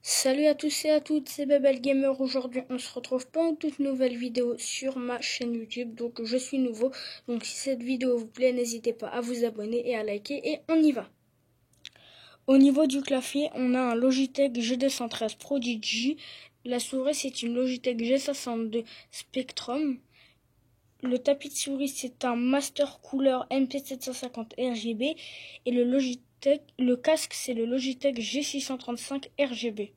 Salut à tous et à toutes, c'est Babel Gamer. Aujourd'hui, on se retrouve pour une toute nouvelle vidéo sur ma chaîne YouTube. Donc, je suis nouveau. Donc, si cette vidéo vous plaît, n'hésitez pas à vous abonner et à liker. Et on y va. Au niveau du clavier, on a un Logitech G213 Prodigy. La souris, c'est une Logitech G62 Spectrum. Le tapis de souris, c'est un Master Cooler MP750 RGB. Et le casque, c'est le Logitech G635 RGB.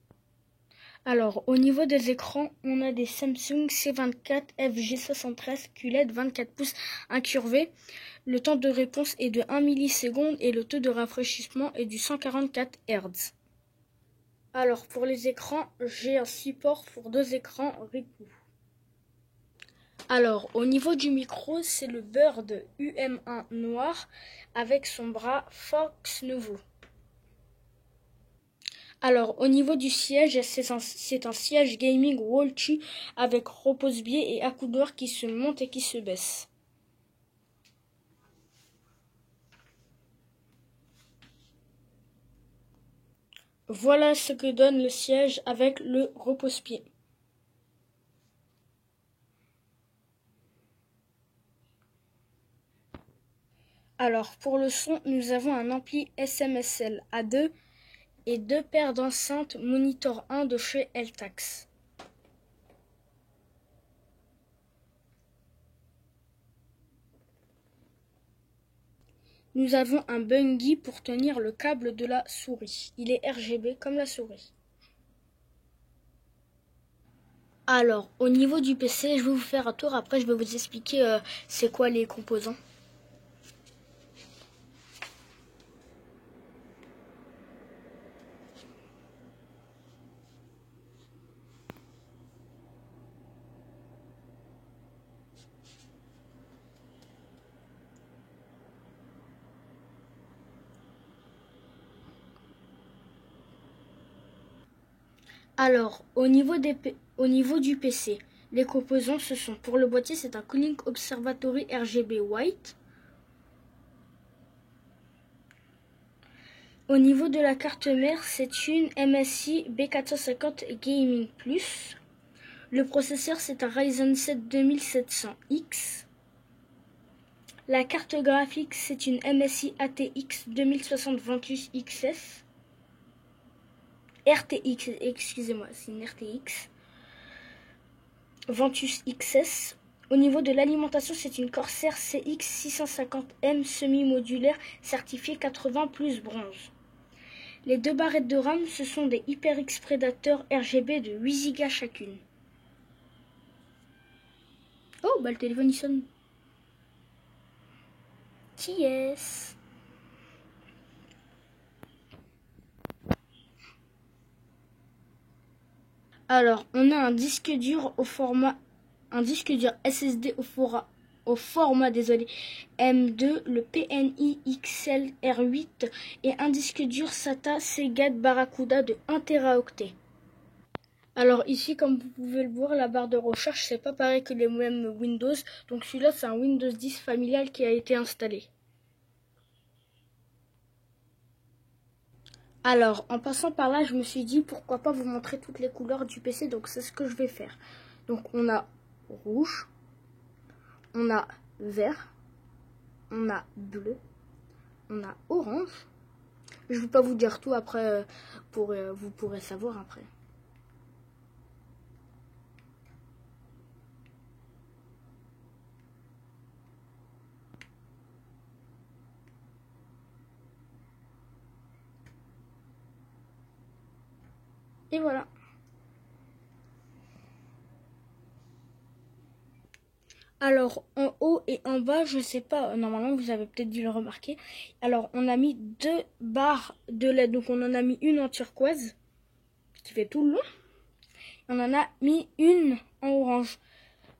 Alors, au niveau des écrans, on a des Samsung C24 FG73 QLED 24 pouces incurvé. Le temps de réponse est de 1 milliseconde et le taux de rafraîchissement est du 144 Hz. Alors, pour les écrans, j'ai un support pour 2 écrans Ricoh. Alors, au niveau du micro, c'est le Bird UM1 noir avec son bras Fox Nouveau. Alors, au niveau du siège, c'est un siège gaming Wall-T avec repose-pied et accoudoir qui se monte et qui se baisse. Voilà ce que donne le siège avec le repose-pied. Alors, pour le son, nous avons un ampli SMSL A2 et 2 paires d'enceintes Monitor 1 de chez Eltax. Nous avons un bungee pour tenir le câble de la souris. Il est RGB comme la souris. Alors, au niveau du PC, je vais vous faire un tour. Après, je vais vous expliquer c'est quoi les composants. Alors, au niveau du PC, les composants, ce sont pour le boîtier, c'est un Cooling Observatory RGB White. Au niveau de la carte mère, c'est une MSI B450 Gaming Plus. Le processeur, c'est un Ryzen 7 2700X. La carte graphique, c'est une MSI ATX 2060 Ventus XS. RTX, excusez-moi, c'est une RTX. Ventus XS. Au niveau de l'alimentation, c'est une Corsair CX650M semi-modulaire certifiée 80 plus bronze. Les 2 barrettes de RAM, ce sont des HyperX Predator RGB de 8 Go chacune. Oh, bah le téléphone il sonne. Yes. Alors, on a un disque dur SSD au format M2, le PNI XL-R8 et un disque dur SATA Seagate Barracuda de 1 Teraoctet. Alors ici, comme vous pouvez le voir, la barre de recherche, c'est pas pareil que les mêmes Windows. Donc celui-là, c'est un Windows 10 familial qui a été installé. Alors, en passant par là, je me suis dit, pourquoi pas vous montrer toutes les couleurs du PC. Donc c'est ce que je vais faire. Donc on a rouge, on a vert, on a bleu, on a orange. Je ne vais pas vous dire tout après, vous pourrez savoir après. Et voilà. Alors, en haut et en bas, je sais pas, normalement vous avez peut-être dû le remarquer. Alors, on a mis 2 barres de LED. Donc, on en a mis une en turquoise, qui fait tout le long. On en a mis une en orange.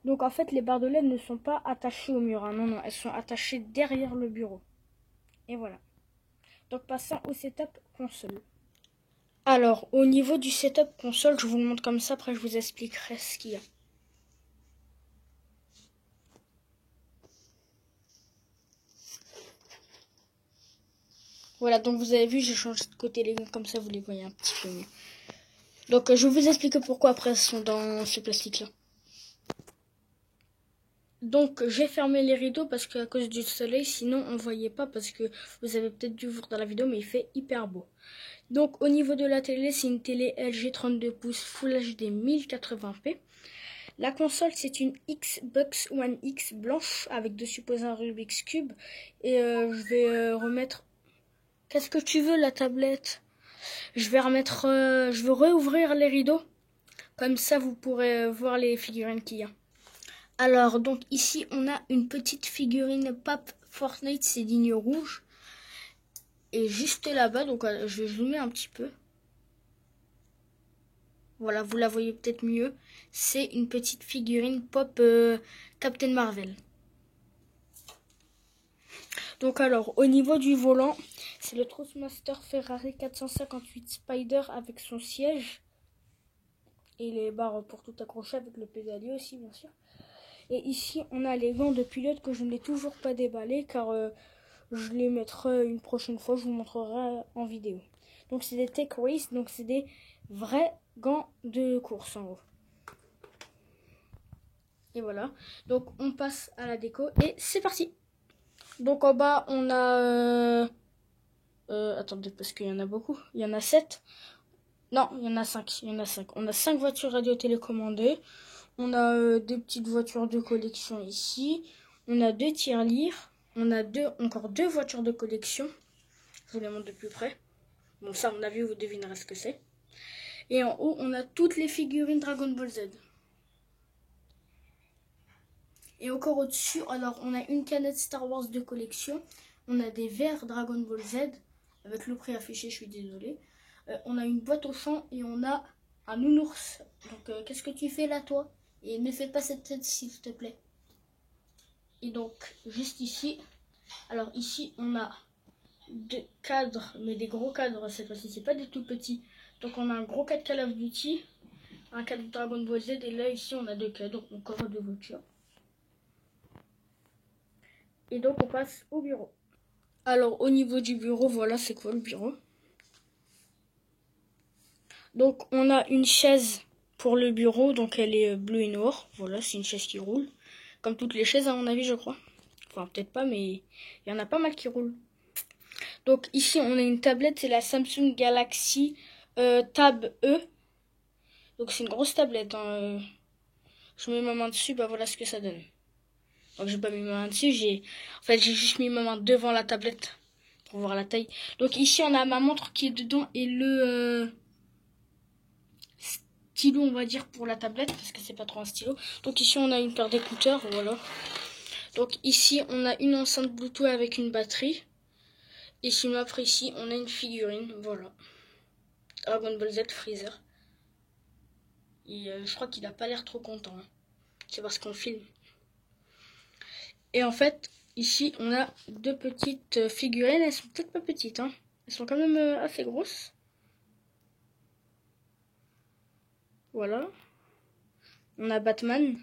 Donc, en fait, les barres de LED ne sont pas attachées au mur. Hein. Non, non, elles sont attachées derrière le bureau. Et voilà. Donc, passons au setup console. Alors, au niveau du setup console, je vous le montre comme ça. Après, je vous expliquerai ce qu'il y a. Voilà, donc vous avez vu, j'ai changé de côté les lignes, comme ça vous les voyez un petit peu mieux. Donc je vais vous expliquer pourquoi après elles sont dans ce plastique-là. Donc j'ai fermé les rideaux parce qu'à cause du soleil, sinon on voyait pas parce que vous avez peut-être dû voir dans la vidéo, mais il fait hyper beau. Donc au niveau de la télé, c'est une télé LG 32 pouces Full HD 1080p. La console, c'est une Xbox One X blanche avec dessus posé un Rubik's Cube. Et je vais remettre... Qu'est-ce que tu veux, la tablette? Je vais remettre... je vais réouvrir les rideaux. Comme ça, vous pourrez voir les figurines qu'il y a. Alors, donc ici, on a une petite figurine Pop Fortnite, c'est ligne rouge. Et juste là-bas, donc je vais zoomer un petit peu. Voilà, vous la voyez peut-être mieux. C'est une petite figurine Pop Captain Marvel. Donc alors, au niveau du volant, c'est le Trustmaster Ferrari 458 Spider avec son siège. Et les barres pour tout accrocher avec le pédalier aussi, bien sûr. Et ici, on a les gants de pilote que je n'ai toujours pas déballés car je les mettrai une prochaine fois, je vous montrerai en vidéo. Donc c'est des Tech Race, donc c'est des vrais gants de course en haut. Et voilà, donc on passe à la déco et c'est parti. Donc en bas on a... attendez, parce qu'il y en a beaucoup, il y en a 7. Non, il y en a 5, On a 5 voitures radio télécommandées. On a des petites voitures de collection ici. On a 2 tirelires. On a encore deux voitures de collection. Je vous les montre de plus près. Bon, ça, à mon avis, vous devinerez ce que c'est. Et en haut, on a toutes les figurines Dragon Ball Z. Et encore au-dessus, alors, on a une canette Star Wars de collection. On a des verres Dragon Ball Z. Avec le prix affiché, je suis désolée. On a une boîte au champ et on a un nounours. Donc, qu'est-ce que tu fais là, toi? Et ne fais pas cette tête, s'il te plaît. Et donc, juste ici, alors ici, on a deux cadres, mais des gros cadres cette fois-ci, c'est pas des tout petits. Donc, on a un gros cadre Call of Duty, un cadre Dragon Ball Z, et là, ici, on a deux cadres, encore deux voitures. Et donc, on passe au bureau. Alors, au niveau du bureau, voilà, c'est quoi le bureau? Donc, on a une chaise pour le bureau, donc elle est bleue et noire. Voilà, c'est une chaise qui roule. Comme toutes les chaises, à mon avis, je crois. Enfin, peut-être pas, mais il y en a pas mal qui roulent. Donc, ici, on a une tablette, c'est la Samsung Galaxy Tab E. Donc, c'est une grosse tablette. Hein. Je mets ma main dessus, bah voilà ce que ça donne. Donc, j'ai pas mis ma main dessus, j'ai juste mis ma main devant la tablette pour voir la taille. Donc, ici, on a ma montre qui est dedans et le... stylo, on va dire, pour la tablette, parce que c'est pas trop un stylo. Donc ici on a une paire d'écouteurs, voilà. Donc ici on a une enceinte Bluetooth avec une batterie. Et sinon après ici on a une figurine, voilà. Dragon Ball Z Freezer. Et je crois qu'il a pas l'air trop content. Hein. C'est parce qu'on filme. Et en fait, ici on a deux petites figurines, elles sont peut-être pas petites, hein. Elles sont quand même assez grosses. Voilà. On a Batman.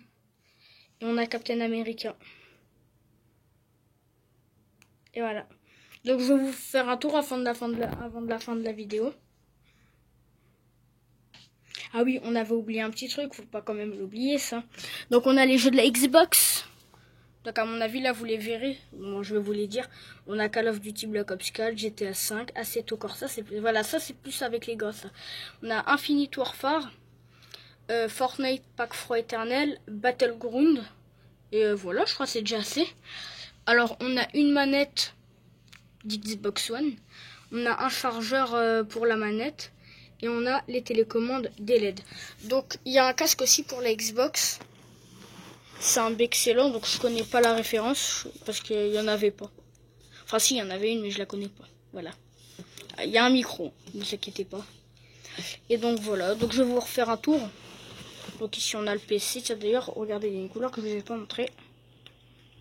Et on a Captain America. Et voilà. Donc je vais vous faire un tour avant de la fin de la vidéo. Ah oui, on avait oublié un petit truc, faut pas quand même l'oublier ça. Donc on a les jeux de la Xbox. Donc à mon avis là vous les verrez. Bon, je vais vous les dire. On a Call of Duty Black Ops 4, GTA 5, Assetto Corsa, voilà, ça c'est plus avec les gosses. On a Infinite Warfare, Fortnite Pack Froid Éternel, Battleground. Et voilà, je crois que c'est déjà assez. Alors on a une manette d'Xbox One. On a un chargeur pour la manette. Et on a les télécommandes des LED. Donc il y a un casque aussi pour la Xbox. C'est un excellent, donc je connais pas la référence. Parce qu'il y en avait pas. Enfin si, il y en avait une, mais je la connais pas. Voilà. Il y a un micro, ne vous inquiétez pas. Et donc voilà, donc je vais vous refaire un tour. Donc ici on a le PC. Tiens d'ailleurs, regardez, il y a une couleur que je ne vous ai pas montrée.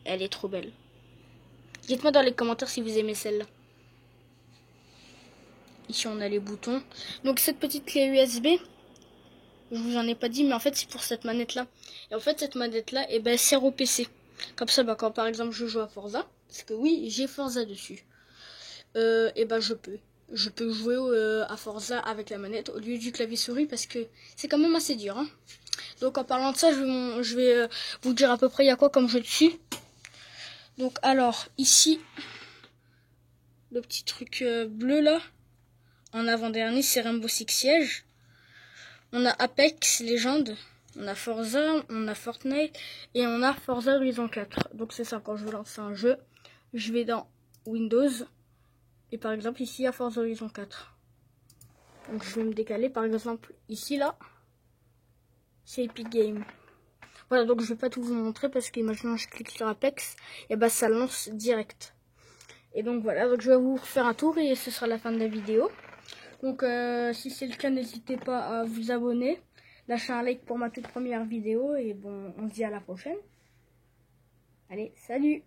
Elle est trop belle. Dites-moi dans les commentaires si vous aimez celle-là. Ici on a les boutons. Donc cette petite clé USB, je vous en ai pas dit, mais en fait c'est pour cette manette là. Et en fait cette manette là, elle sert au PC. Comme ça, bah, quand par exemple je joue à Forza, parce que oui j'ai Forza dessus, et je peux. je peux jouer à Forza avec la manette au lieu du clavier souris parce que c'est quand même assez dur. Hein. Donc en parlant de ça, je vais vous dire à peu près il y a quoi comme jeu dessus. Donc alors ici, le petit truc bleu là, en avant-dernier, c'est Rainbow Six Siege. On a Apex Legends, on a Forza, on a Fortnite et on a Forza Horizon 4. Donc c'est ça, quand je veux lancer un jeu, je vais dans Windows et par exemple ici il y a Forza Horizon 4. Donc je vais me décaler, par exemple ici là, c'est Epic Games. Voilà, donc je vais pas tout vous montrer parce qu'imaginons je clique sur Apex, et bah ça lance direct. Et donc voilà, donc je vais vous faire un tour et ce sera la fin de la vidéo. Donc si c'est le cas, n'hésitez pas à vous abonner, lâcher un like pour ma toute première vidéo et bon, on se dit à la prochaine. Allez, salut!